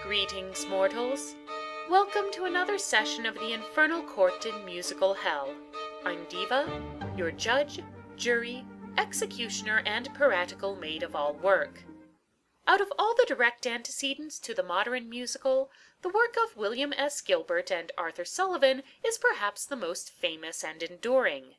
Greetings, mortals. Welcome to another session of the Infernal Court in Musical Hell. I'm Diva, your judge, jury, executioner, and piratical maid of all work. Out of all the direct antecedents to the modern musical, the work of William S. Gilbert and Arthur Sullivan is perhaps the most famous and enduring.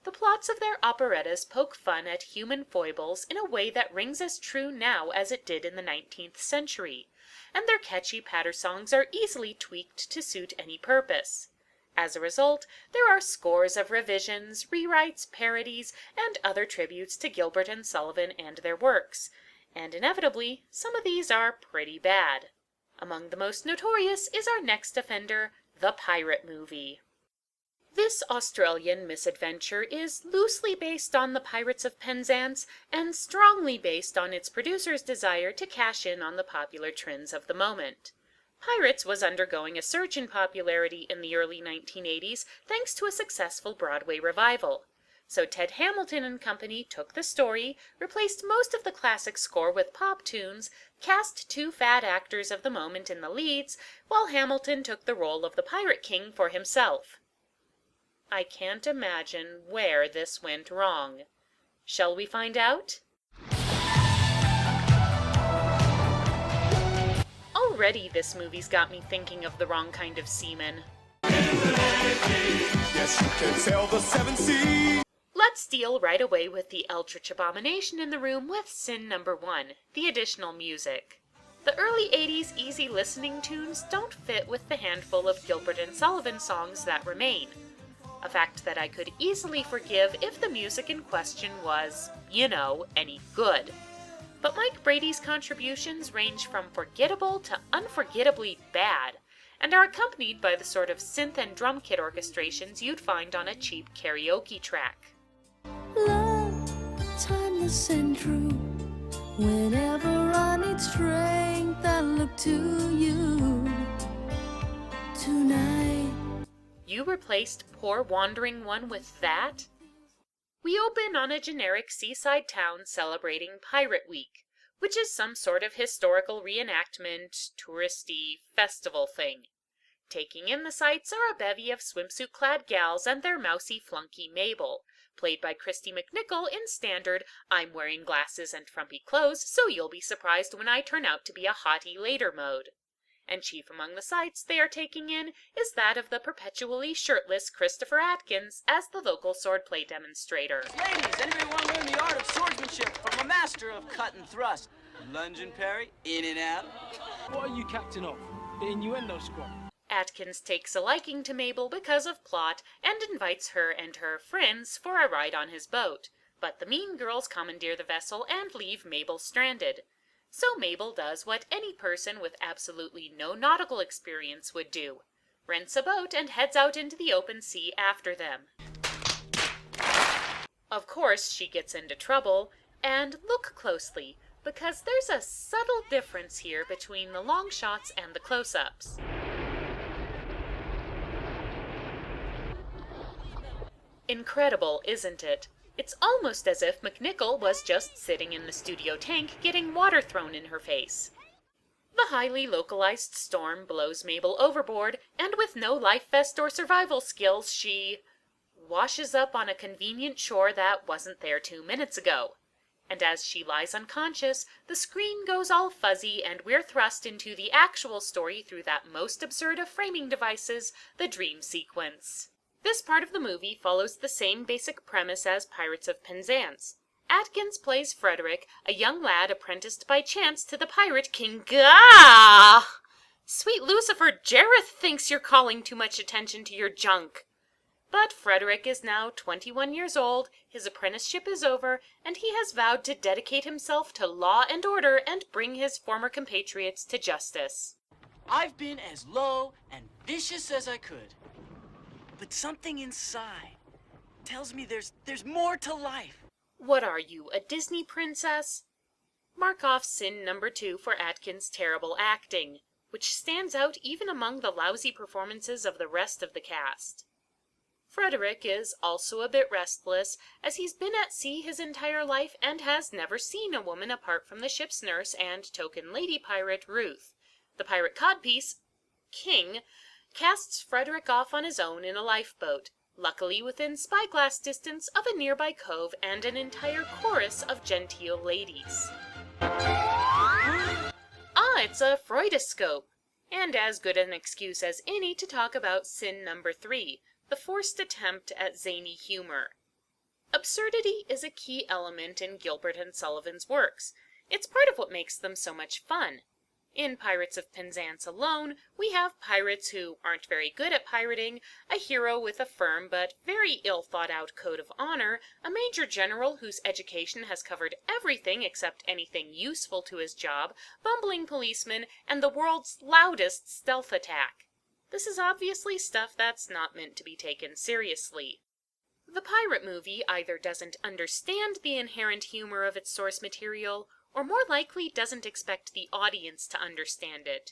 The plots of their operettas poke fun at human foibles in a way that rings as true now as it did in the 19th century, and their catchy patter songs are easily tweaked to suit any purpose. As a result, there are scores of revisions, rewrites, parodies, and other tributes to Gilbert and Sullivan and their works, and inevitably, some of these are pretty bad. Among the most notorious is our next offender, the pirate movie. This Australian misadventure is loosely based on the Pirates of Penzance and strongly based on its producer's desire to cash in on the popular trends of the moment. Pirates was undergoing a surge in popularity in the early 1980s thanks to a successful Broadway revival. So Ted Hamilton and company took the story, replaced most of the classic score with pop tunes, cast two fad actors of the moment in the leads, while Hamilton took the role of the Pirate King for himself. I can't imagine where this went wrong. Shall we find out? Already this movie's got me thinking of the wrong kind of seaman. Yes, you can sail the seven seas. Let's deal right away with the eldritch abomination in the room with sin number 1, the additional music. The early 80s easy listening tunes don't fit with the handful of Gilbert and Sullivan songs that remain. A fact that I could easily forgive if the music in question was, any good. But Mike Brady's contributions range from forgettable to unforgettably bad, and are accompanied by the sort of synth and drum kit orchestrations you'd find on a cheap karaoke track. Love, timeless and true. Whenever I need strength, I look to you. Tonight. You replaced Poor Wandering One with that? We open on a generic seaside town celebrating Pirate Week, which is some sort of historical reenactment, touristy, festival thing. Taking in the sights are a bevy of swimsuit-clad gals and their mousy flunky Mabel, played by Christy McNichol in standard I'm wearing glasses and frumpy clothes, so you'll be surprised when I turn out to be a hottie later mode. And chief among the sights they are taking in is that of the perpetually shirtless Christopher Atkins as the local swordplay demonstrator. Ladies, anybody want to learn the art of swordsmanship from a master of cut and thrust? Lunge and parry, in and out. What are you captain of? The innuendo squad? Atkins takes a liking to Mabel because of plot and invites her and her friends for a ride on his boat, but the mean girls commandeer the vessel and leave Mabel stranded. So Mabel does what any person with absolutely no nautical experience would do. Rents a boat and heads out into the open sea after them. Of course, she gets into trouble, and look closely, because there's a subtle difference here between the long shots and the close-ups. Incredible, isn't it? It's almost as if McNichol was just sitting in the studio tank getting water thrown in her face. The highly localized storm blows Mabel overboard, and with no life vest or survival skills, she washes up on a convenient shore that wasn't there 2 minutes ago. And as she lies unconscious, the screen goes all fuzzy and we're thrust into the actual story through that most absurd of framing devices, the dream sequence. This part of the movie follows the same basic premise as Pirates of Penzance. Atkins plays Frederick, a young lad apprenticed by chance to the Pirate King. Gah! Sweet Lucifer, Jareth thinks you're calling too much attention to your junk. But Frederick is now 21 years old, his apprenticeship is over, and he has vowed to dedicate himself to law and order and bring his former compatriots to justice. I've been as low and vicious as I could. But something inside tells me there's more to life. What are you, a Disney princess? Mark off sin number 2 for Atkins' terrible acting, which stands out even among the lousy performances of the rest of the cast. Frederick is also a bit restless, as he's been at sea his entire life and has never seen a woman apart from the ship's nurse and token lady pirate, Ruth, The pirate codpiece, King, casts Frederick off on his own in a lifeboat, luckily within spyglass distance of a nearby cove and an entire chorus of genteel ladies. It's a Freudoscope, and as good an excuse as any to talk about sin number 3, the forced attempt at zany humor. Absurdity is a key element in Gilbert and Sullivan's works. It's part of what makes them so much fun. In Pirates of Penzance alone, we have pirates who aren't very good at pirating, a hero with a firm but very ill-thought-out code of honor, a major general whose education has covered everything except anything useful to his job, bumbling policemen, and the world's loudest stealth attack. This is obviously stuff that's not meant to be taken seriously. The pirate movie either doesn't understand the inherent humor of its source material, or more likely doesn't expect the audience to understand it.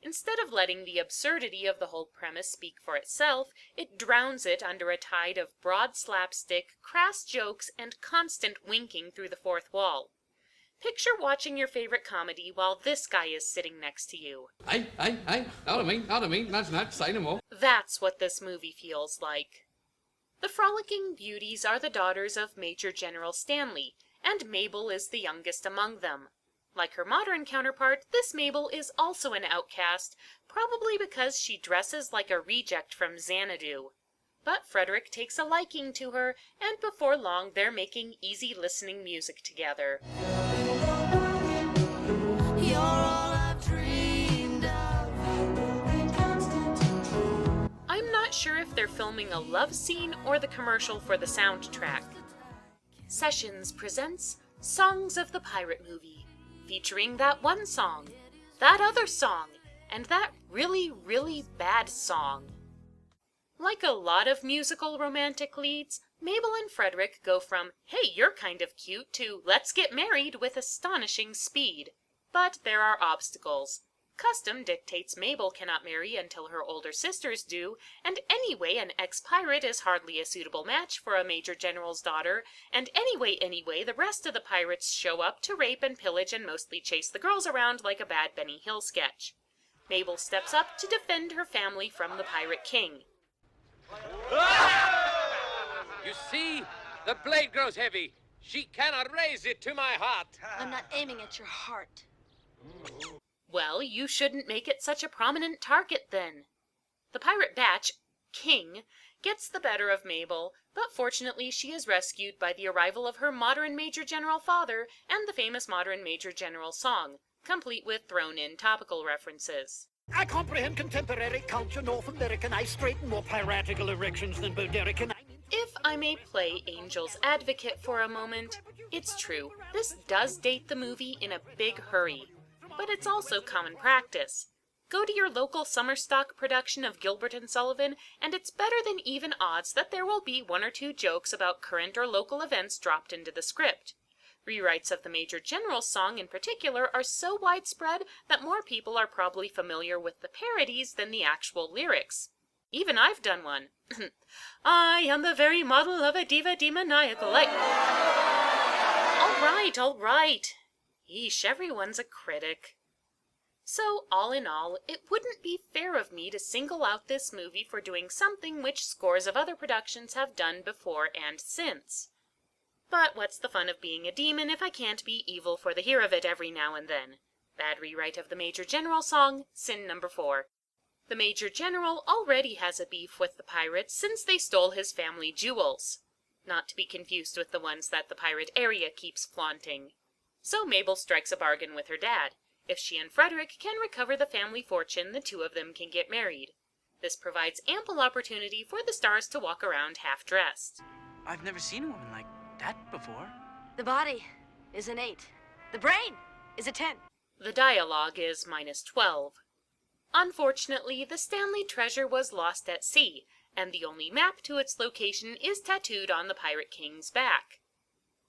Instead of letting the absurdity of the whole premise speak for itself, it drowns it under a tide of broad slapstick, crass jokes, and constant winking through the fourth wall. Picture watching your favorite comedy while this guy is sitting next to you. Aye, not a me, that's say no more. That's what this movie feels like. The frolicking beauties are the daughters of Major General Stanley, and Mabel is the youngest among them. Like her modern counterpart, this Mabel is also an outcast, probably because she dresses like a reject from Xanadu. But Frederick takes a liking to her, and before long they're making easy listening music together. You're all I've dreamed of. I'm not sure if they're filming a love scene or the commercial for the soundtrack. Sessions presents Songs of the Pirate Movie, featuring that one song, that other song, and that really, really bad song. Like a lot of musical romantic leads, Mabel and Frederick go from, hey, you're kind of cute, to let's get married with astonishing speed. But there are obstacles. Custom dictates Mabel cannot marry until her older sisters do, and anyway an ex-pirate is hardly a suitable match for a major general's daughter, and anyway, the rest of the pirates show up to rape and pillage and mostly chase the girls around like a bad Benny Hill sketch. Mabel steps up to defend her family from the Pirate King. You see, the blade grows heavy. She cannot raise it to my heart. I'm not aiming at your heart. Well, you shouldn't make it such a prominent target then. The pirate batch, King, gets the better of Mabel, but fortunately she is rescued by the arrival of her modern Major General father and the famous modern Major General song, complete with thrown-in topical references. I comprehend contemporary culture, North American. I straighten more piratical erections than Boderican. If I may play Angel's advocate for a moment, it's true, this does date the movie in a big hurry. But it's also common practice. Go to your local summer stock production of Gilbert and Sullivan, and it's better than even odds that there will be one or two jokes about current or local events dropped into the script. Rewrites of the Major General's song in particular are so widespread that more people are probably familiar with the parodies than the actual lyrics. Even I've done one. I am the very model of a diva demoniacal. All right. Yeesh, everyone's a critic. So, all in all, it wouldn't be fair of me to single out this movie for doing something which scores of other productions have done before and since. But what's the fun of being a demon if I can't be evil for the hear of it every now and then? Bad rewrite of the Major General song, sin number 4. The Major General already has a beef with the pirates since they stole his family jewels. Not to be confused with the ones that the pirate area keeps flaunting. So Mabel strikes a bargain with her dad. If she and Frederick can recover the family fortune, the two of them can get married. This provides ample opportunity for the stars to walk around half-dressed. I've never seen a woman like that before. The body is an 8. The brain is a 10. The dialogue is -12. Unfortunately, the Stanley treasure was lost at sea, and the only map to its location is tattooed on the Pirate King's back.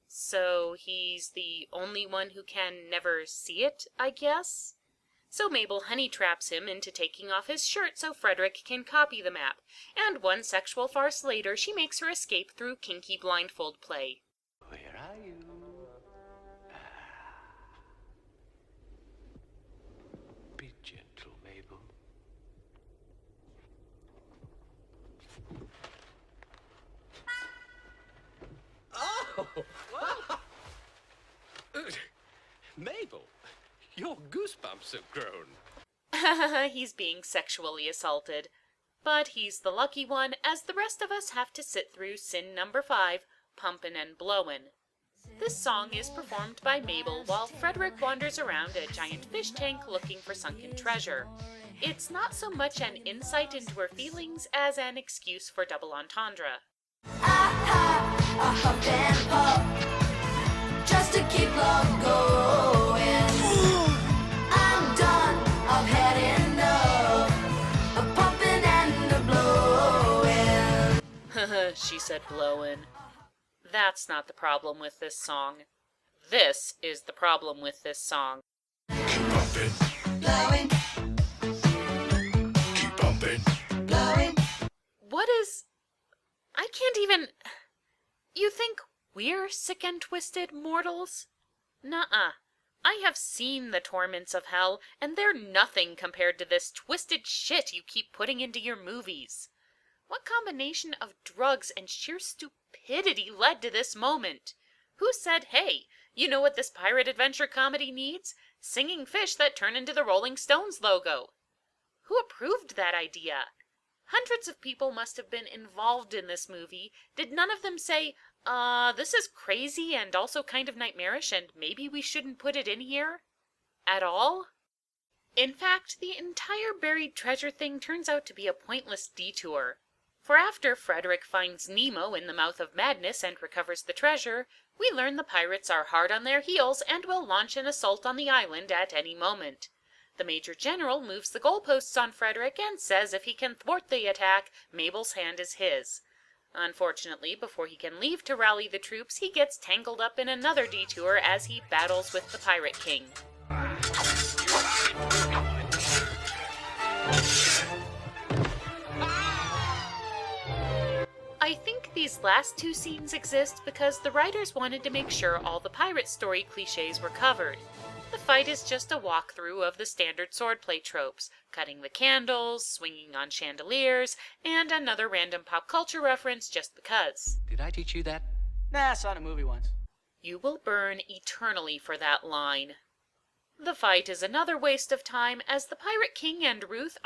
So he's the only one who can never see it, I guess? So Mabel honey traps him into taking off his shirt so Frederick can copy the map, and one sexual farce later she makes her escape through kinky blindfold play. Where are you? Be gentle. Oh! Mabel, your goosebumps have grown. He's being sexually assaulted. But he's the lucky one, as the rest of us have to sit through sin number 5, Pumpin' and Blowin'. This song is performed by Mabel while Frederick wanders around a giant fish tank looking for sunken treasure. It's not so much an insight into her feelings as an excuse for double entendre. I huffed and puffed just to keep love going. I'm done, I've had enough of pumping and blowing. She said blowin'. That's not the problem with this song. This is the problem with this song. Keep bumping, Blowing, keep bumping. blowing. What is... I can't even... You think we're sick and twisted mortals? Nuh-uh. I have seen the torments of hell, and they're nothing compared to this twisted shit you keep putting into your movies. What combination of drugs and sheer stupidity led to this moment? Who said, hey, you know what this pirate adventure comedy needs? Singing fish that turn into the Rolling Stones logo. Who approved that idea? Hundreds of people must have been involved in this movie. Did none of them say, this is crazy and also kind of nightmarish and maybe we shouldn't put it in here? At all? In fact, the entire buried treasure thing turns out to be a pointless detour. For after Frederick finds Nemo in the mouth of madness and recovers the treasure, we learn the pirates are hard on their heels and will launch an assault on the island at any moment. The Major General moves the goalposts on Frederick and says if he can thwart the attack, Mabel's hand is his. Unfortunately, before he can leave to rally the troops, he gets tangled up in another detour as he battles with the Pirate King. I think these last two scenes exist because the writers wanted to make sure all the pirate story cliches were covered. The fight is just a walkthrough of the standard swordplay tropes, cutting the candles, swinging on chandeliers, and another random pop culture reference just because. Did I teach you that? Nah, I saw it in a movie once. You will burn eternally for that line. The fight is another waste of time as the Pirate King and Ruth